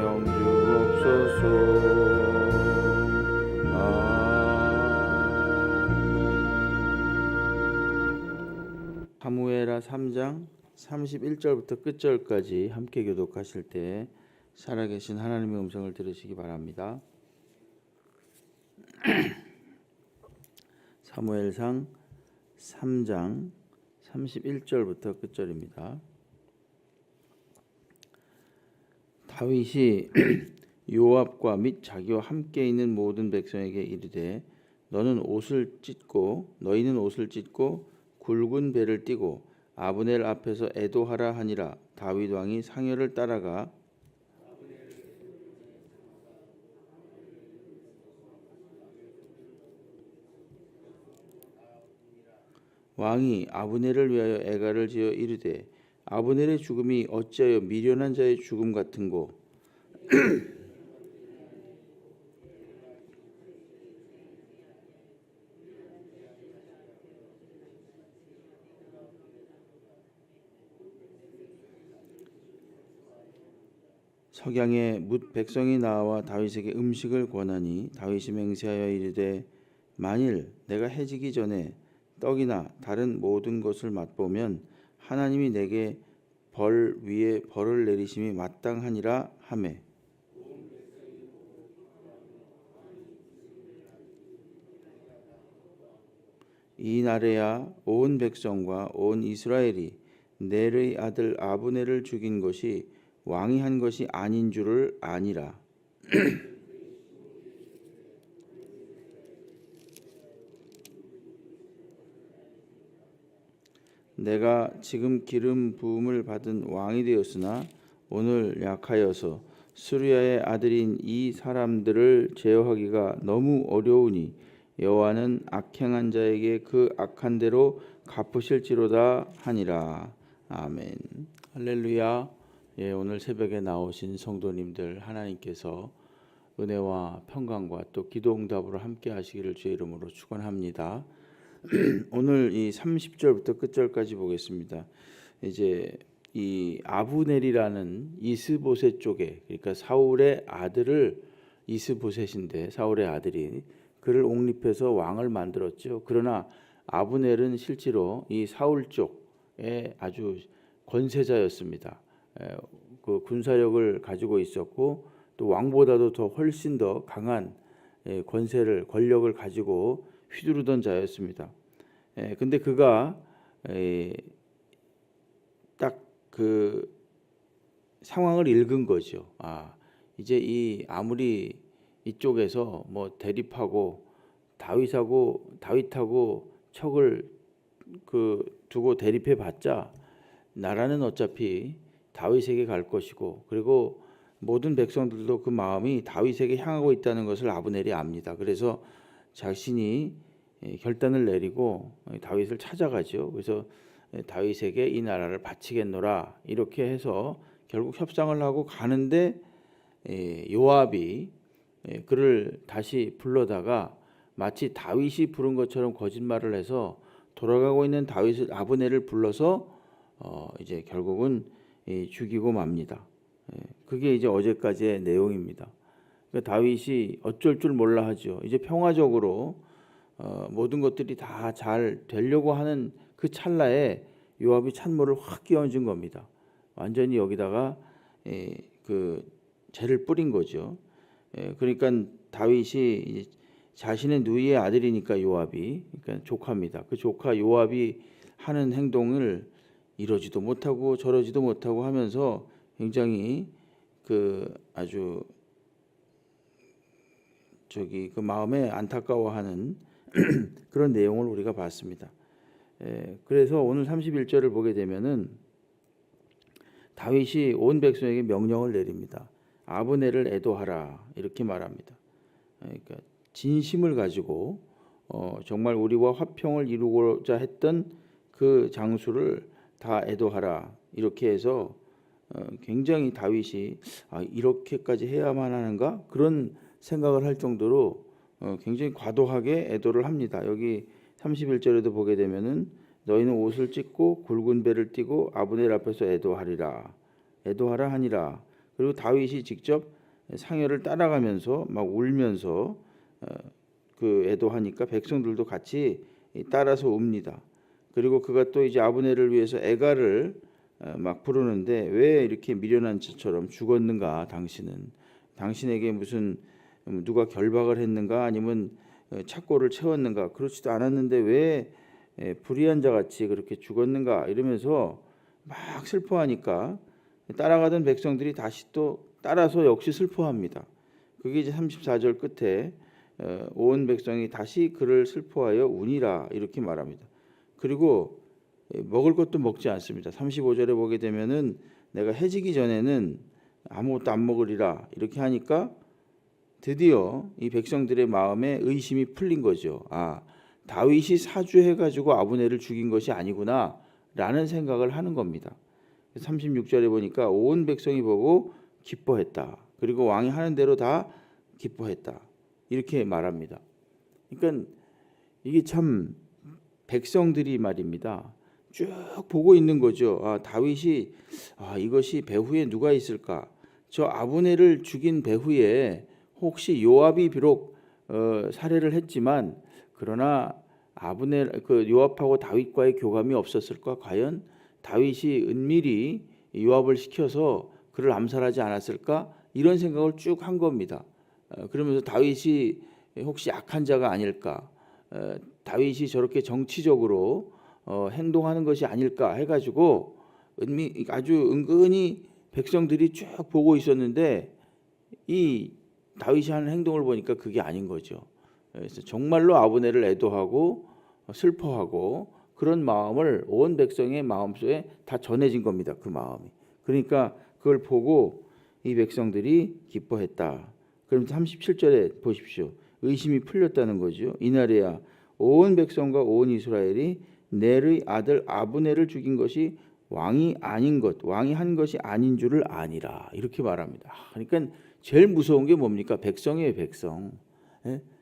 하여 주옵소서. 사무엘하 3장 31절부터 끝절까지 함께 교독하실 때 살아계신 하나님의 음성을 들으시기 바랍니다. 사무엘상 3장 31절부터 끝절입니다. 다윗이 요압과 및 자기와 함께 있는 모든 백성에게 이르되 너희는 옷을 찢고 굵은 배를 띠고 아브넬 앞에서 애도하라 하니라. 다윗 왕이 상여를 따라가 왕이 아브넬을 위하여 애가를 지어 이르되 아브넬의 죽음이 어찌하여 미련한 자의 죽음 같은고. 석양에 뭇 백성이 나와 다윗에게 음식을 권하니 다윗이 맹세하여 이르되 만일 내가 해지기 전에 떡이나 다른 모든 것을 맛보면 하나님이 내게 벌 위에 벌을 내리심이 마땅하니라 하매 이 날에야 온 백성과 온 이스라엘이 넬의 아들 아브넬을 죽인 것이 왕이 한 것이 아닌 줄을 아니라. 내가 지금 기름 부음을 받은 왕이 되었으나 오늘 약하여서 수르야의 아들인 이 사람들을 제어하기가 너무 어려우니 여호와는 악행한 자에게 그 악한 대로 갚으실지로다 하니라. 아멘. 할렐루야. 예, 오늘 새벽에 나오신 성도님들 하나님께서 은혜와 평강과 또 기도 응답으로 함께 하시기를 주의 이름으로 축원합니다. 오늘 이 30절부터 끝절까지 보겠습니다. 이제 이 아브넬이라는 이스보셋 쪽에, 그러니까 사울의 아들을, 이스보셋인데 사울의 아들이 그를 옹립해서 왕을 만들었죠. 그러나 아브넬은 실제로 이 사울 쪽에 아주 권세자였습니다. 그 군사력을 가지고 있었고 또 왕보다도 더 훨씬 더 강한 권력을 가지고 휘두르던 자였습니다. 근데 그가 딱 그 상황을 읽은 거죠. 이제 아무리 이쪽에서 뭐 대립하고 다윗하고 척을 두고 대립해봤자 나라는 어차피 다윗에게 갈 것이고, 그리고 모든 백성들도 그 마음이 다윗에게 향하고 있다는 것을 아브넬이 압니다. 그래서 자신이 결단을 내리고 다윗을 찾아가죠. 그래서 다윗에게 이 나라를 바치겠노라 이렇게 해서 결국 협상을 하고 가는데 요압이 그를 다시 불러다가 마치 다윗이 부른 것처럼 거짓말을 해서 돌아가고 있는 아브넬을 불러서 이제 결국은 죽이고 맙니다. 그게 이제 어제까지의 내용입니다. 그러니까 다윗이 어쩔 줄 몰라 하죠. 이제 평화적으로 모든 것들이 다 잘 되려고 하는 그 찰나에 요압이 찬물을 확 끼얹은 겁니다. 완전히 여기다가 그 죄를 뿌린 거죠. 그러니까 다윗이 자신의 누이의 아들이니까 요압이, 그러니까 조카입니다. 그 조카 요압이 하는 행동을 이러지도 못하고 저러지도 못하고 하면서 굉장히 아주 그 마음에 안타까워하는 그런 내용을 우리가 봤습니다. 그래서 오늘 31절을 보게 되면은 다윗이 온 백성에게 명령을 내립니다. 아브넬을 애도하라 이렇게 말합니다. 그러니까 진심을 가지고 정말 우리와 화평을 이루고자 했던 그 장수를 다 애도하라 이렇게 해서 굉장히 다윗이 이렇게까지 해야만 하는가 그런 생각을 할 정도로 굉장히 과도하게 애도를 합니다. 여기 31절에도 보게 되면은 너희는 옷을 찢고 굵은 배를 띠고 아브넬 앞에서 애도하라 하니라. 그리고 다윗이 직접 상여를 따라가면서 막 울면서 그 애도하니까 백성들도 같이 따라서 웁니다. 그리고 그가 또 이제 아브넬을 위해서 애가를 막 부르는데 왜 이렇게 미련한 자처럼 죽었는가? 당신에게 무슨 누가 결박을 했는가? 아니면 착고를 채웠는가? 그렇지도 않았는데 왜 불의한 자 같이 그렇게 죽었는가? 이러면서 막 슬퍼하니까 따라가던 백성들이 다시 또 따라서 역시 슬퍼합니다. 그게 이제 34절 끝에 온 백성이 다시 그를 슬퍼하여 우니라 이렇게 말합니다. 그리고 먹을 것도 먹지 않습니다. 35절에 보게 되면은 내가 해지기 전에는 아무것도 안 먹으리라 이렇게 하니까 드디어 이 백성들의 마음에 의심이 풀린 거죠. 아, 다윗이 사주해 가지고 아브넬을 죽인 것이 아니구나 라는 생각을 하는 겁니다. 36절에 보니까 온 백성이 보고 기뻐했다. 그리고 왕이 하는 대로 다 기뻐했다. 이렇게 말합니다. 그러니까 이게 참 백성들이 말입니다. 쭉 보고 있는 거죠. 아, 다윗이 이것이 배후에 누가 있을까? 저 아브넬을 죽인 배후에 혹시 요압이 비록 살해를 했지만 그러나 아브넬 그 요압하고 다윗과의 교감이 없었을까? 과연 다윗이 은밀히 요압을 시켜서 그를 암살하지 않았을까? 이런 생각을 쭉 한 겁니다. 그러면서 다윗이 혹시 악한 자가 아닐까? 다윗이 저렇게 정치적으로 행동하는 것이 아닐까 해가지고 아주 은근히 백성들이 쭉 보고 있었는데 이 다윗이 하는 행동을 보니까 그게 아닌 거죠. 그래서 정말로 아브넬을 애도하고 슬퍼하고 그런 마음을 온 백성의 마음속에 다 전해진 겁니다. 그 마음이. 그러니까 그걸 보고 이 백성들이 기뻐했다. 그럼 37절에 보십시오. 의심이 풀렸다는 거죠. 이날에야 온 백성과 온 이스라엘이 넬의 아들 아브넬을 죽인 것이 왕이 아닌 것, 왕이 한 것이 아닌 줄을 아니라 이렇게 말합니다. 그러니까 제일 무서운 게 뭡니까? 백성이에요, 백성.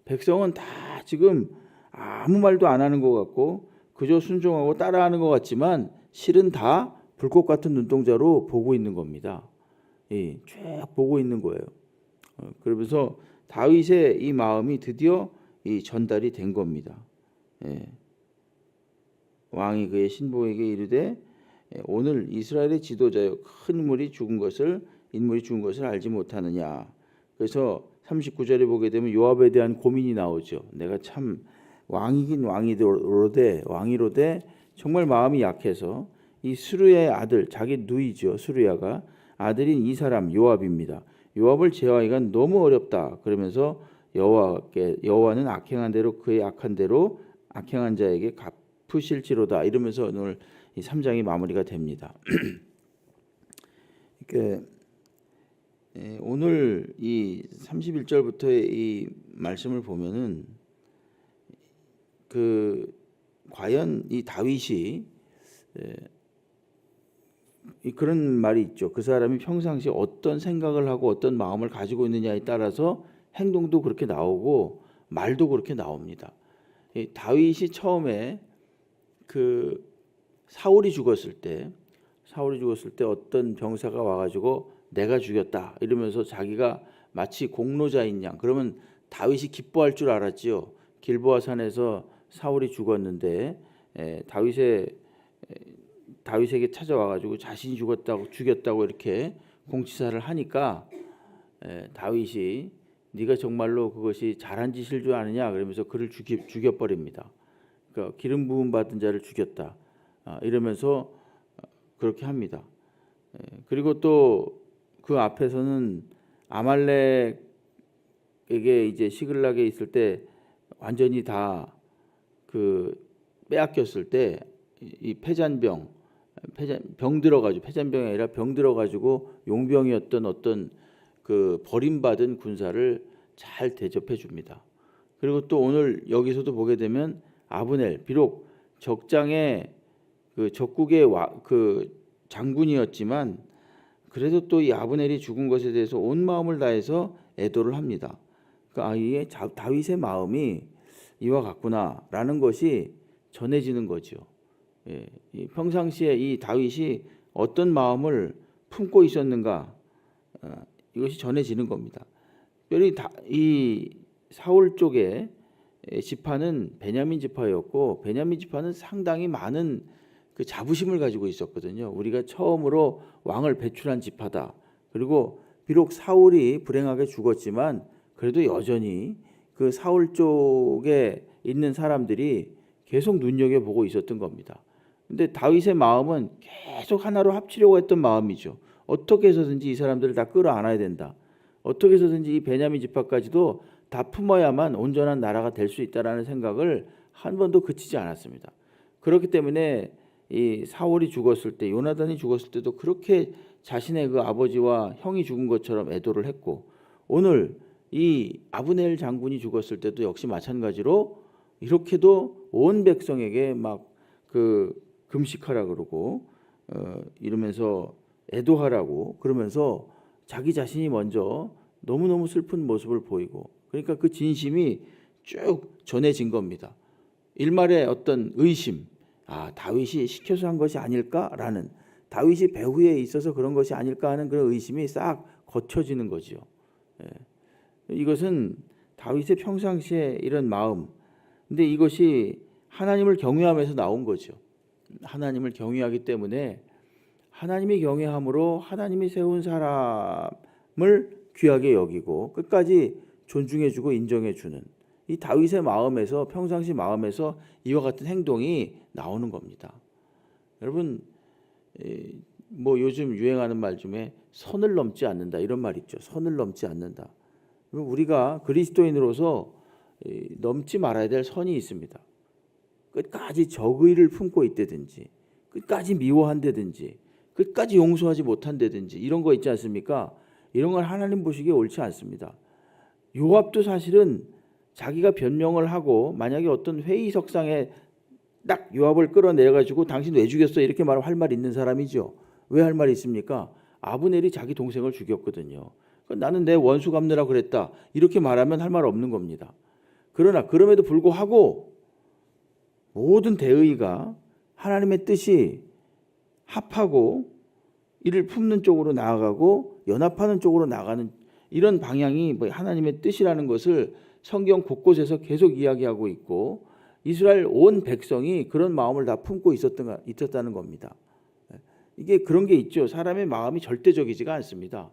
백성은 다 지금 아무 말도 안 하는 것 같고 그저 순종하고 따라하는 것 같지만 실은 다 불꽃 같은 눈동자로 보고 있는 겁니다. 쭉 보고 있는 거예요. 그러면서 다윗의 이 마음이 드디어 이 전달이 된 겁니다. 왕이 그의 신부에게 이르되 오늘 이스라엘의 지도자여 큰 인물이 죽은 것을 알지 못하느냐. 그래서 39절에 보게 되면 요압에 대한 고민이 나오죠. 내가 참 왕이긴 왕이로되 정말 마음이 약해서 이 스루야의 아들 자기 누이죠. 스루야가 아들인 이 사람 요압입니다. 요압을 제어하기가 너무 어렵다. 그러면서 여호와는 악행한 대로 그의 악한 대로 악행한 자에게 갚으실지로다. 이러면서 오늘 이 3장이 마무리가 됩니다. 그러니까 오늘 이 31절부터의 이 말씀을 보면은 그 과연 이 다윗이 그런 말이 있죠. 그 사람이 평상시 어떤 생각을 하고 어떤 마음을 가지고 있느냐에 따라서 행동도 그렇게 나오고 말도 그렇게 나옵니다. 다윗이 처음에 그 사울이 죽었을 때 어떤 병사가 와가지고 내가 죽였다 이러면서 자기가 마치 공로자인 양, 그러면 다윗이 기뻐할 줄 알았지요. 길보아 산에서 사울이 죽었는데 다윗에게 찾아와가지고 자신이 죽였다고 이렇게 공치사를 하니까 다윗이 네가 정말로 그것이 잘한 짓일 줄 아느냐 그러면서 그를 죽여버립니다. 그러니까 기름 부음 받은 자를 죽였다 이러면서 그렇게 합니다. 그리고 또 그 앞에서는 아말렉에게 이제 시글락에 있을 때 완전히 다 그 빼앗겼을 때 이 병 들어가지고 패잔병이 아니라 병 들어가지고 용병이었던 어떤 그 버림받은 군사를 잘 대접해 줍니다. 그리고 또 오늘 여기서도 보게 되면 아브넬 비록 적장의 그 적국의 그 장군이었지만 그래도 또 이 아브넬이 죽은 것에 대해서 온 마음을 다해서 애도를 합니다. 그러니까 이게 다윗의 마음이 이와 같구나라는 것이 전해지는 거죠. 이 평상시에 이 다윗이 어떤 마음을 품고 있었는가 이것이 전해지는 겁니다. 특별히 이 사울 쪽에 지파는 베냐민 지파였고 베냐민 지파는 상당히 많은 그 자부심을 가지고 있었거든요. 우리가 처음으로 왕을 배출한 지파다. 그리고 비록 사울이 불행하게 죽었지만 그래도 여전히 그 사울 쪽에 있는 사람들이 계속 눈여겨보고 있었던 겁니다. 근데 다윗의 마음은 계속 하나로 합치려고 했던 마음이죠. 어떻게 해서든지 이 사람들을 다 끌어안아야 된다. 어떻게 해서든지 이 베냐민 지파까지도 다 품어야만 온전한 나라가 될 수 있다라는 생각을 한 번도 그치지 않았습니다. 그렇기 때문에 이 사울이 죽었을 때, 요나단이 죽었을 때도 그렇게 자신의 그 아버지와 형이 죽은 것처럼 애도를 했고, 오늘 이 아브넬 장군이 죽었을 때도 역시 마찬가지로 이렇게도 온 백성에게 막 그 금식하라 그러고 이러면서 애도하라고 그러면서 자기 자신이 먼저 너무너무 슬픈 모습을 보이고, 그러니까 그 진심이 쭉 전해진 겁니다. 일말의 어떤 의심, 다윗이 시켜서 한 것이 아닐까라는, 다윗이 배후에 있어서 그런 것이 아닐까 하는 그런 의심이 싹 거쳐지는 거지요. 이것은 다윗의 평상시에 이런 마음, 근데 이것이 하나님을 경외하면서 나온 거죠. 하나님을 경외하기 때문에 하나님이 경외함으로 하나님이 세운 사람을 귀하게 여기고 끝까지 존중해주고 인정해주는 이 다윗의 마음에서, 평상시 마음에서 이와 같은 행동이 나오는 겁니다. 여러분, 뭐 요즘 유행하는 말 중에 선을 넘지 않는다 이런 말 있죠. 선을 넘지 않는다. 우리가 그리스도인으로서 넘지 말아야 될 선이 있습니다. 끝까지 적의를 품고 있다든지, 끝까지 미워한다든지, 끝까지 용서하지 못한다든지 이런 거 있지 않습니까? 이런 건 하나님 보시기에 옳지 않습니다. 요압도 사실은 자기가 변명을 하고 만약에 어떤 회의석상에 딱 요압을 끌어내가지고 당신 왜 죽였어 이렇게 할 말 있는 사람이죠. 왜 할 말이 있습니까? 아브넬이 자기 동생을 죽였거든요. 나는 내 원수 갚느라 그랬다 이렇게 말하면 할 말 없는 겁니다. 그러나 그럼에도 불구하고 모든 대의가 하나님의 뜻이 합하고 이를 품는 쪽으로 나아가고 연합하는 쪽으로 나가는 이런 방향이 하나님의 뜻이라는 것을 성경 곳곳에서 계속 이야기하고 있고, 이스라엘 온 백성이 그런 마음을 다 품고 있었다는 겁니다. 이게 그런 게 있죠. 사람의 마음이 절대적이지가 않습니다.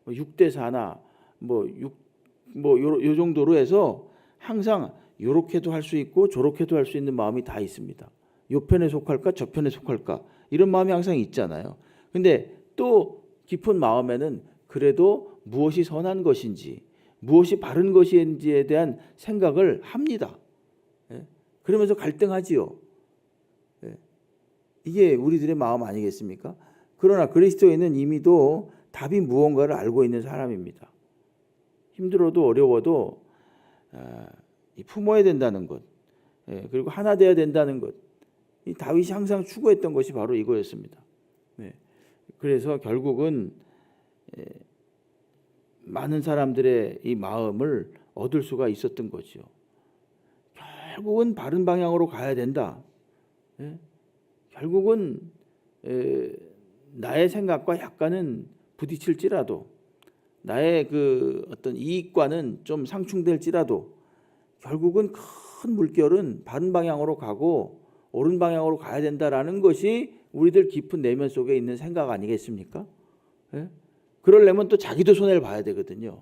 6대 4나 요 정도로 해서 항상 요렇게도 할 수 있고 저렇게도 할 수 있는 마음이 다 있습니다. 요 편에 속할까 저 편에 속할까 이런 마음이 항상 있잖아요. 근데 또 깊은 마음에는 그래도 무엇이 선한 것인지 무엇이 바른 것인지에 대한 생각을 합니다. 그러면서 갈등하지요. 이게 우리들의 마음 아니겠습니까? 그러나 그리스도인은 이미도 답이 무언가를 알고 있는 사람입니다. 힘들어도 어려워도 품어야 된다는 것, 그리고 하나 되어야 된다는 것, 이 다윗이 항상 추구했던 것이 바로 이거였습니다. 그래서 결국은 많은 사람들의 이 마음을 얻을 수가 있었던 거죠. 결국은 바른 방향으로 가야 된다. 결국은 나의 생각과 약간은 부딪힐지라도, 나의 그 어떤 이익과는 좀 상충될지라도 결국은 큰 물결은 바른 방향으로 가고 옳은 방향으로 가야 된다라는 것이 우리들 깊은 내면 속에 있는 생각 아니겠습니까? 그러려면 또 자기도 손해를 봐야 되거든요.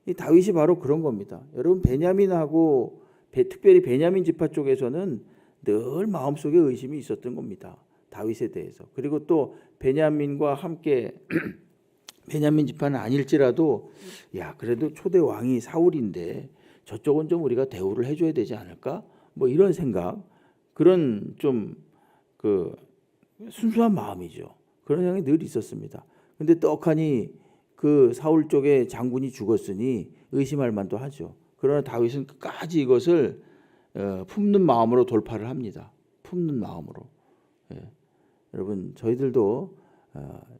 이 다윗이 바로 그런 겁니다. 여러분, 베냐민하고 특별히 베냐민 지파 쪽에서는 늘 마음속에 의심이 있었던 겁니다. 다윗에 대해서. 그리고 또 베냐민과 함께 베냐민 지파는 아닐지라도 그래도 초대 왕이 사울인데 저쪽은 좀 우리가 대우를 해줘야 되지 않을까? 이런 생각, 그런 좀 그 순수한 마음이죠. 그런 생각이 늘 있었습니다. 근데 떡하니 그 사울 쪽의 장군이 죽었으니 의심할 만도 하죠. 그러나 다윗은 끝까지 이것을 품는 마음으로 돌파를 합니다. 품는 마음으로. 여러분, 저희들도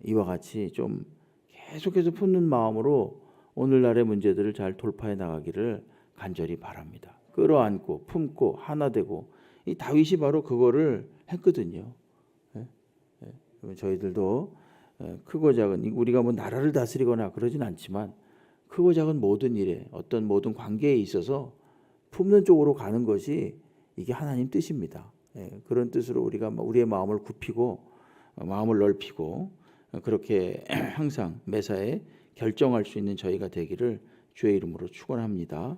이와 같이 좀 계속해서 품는 마음으로 오늘날의 문제들을 잘 돌파해 나가기를 간절히 바랍니다. 끌어안고 품고 하나 되고, 이 다윗이 바로 그거를 했거든요. 저희들도 크고 작은 우리가 뭐 나라를 다스리거나 그러진 않지만 크고 작은 모든 일에 어떤 모든 관계에 있어서 품는 쪽으로 가는 것이 이게 하나님 뜻입니다. 그런 뜻으로 우리가 우리의 마음을 굽히고 마음을 넓히고 그렇게 항상 매사에 결정할 수 있는 저희가 되기를 주의 이름으로 축원합니다.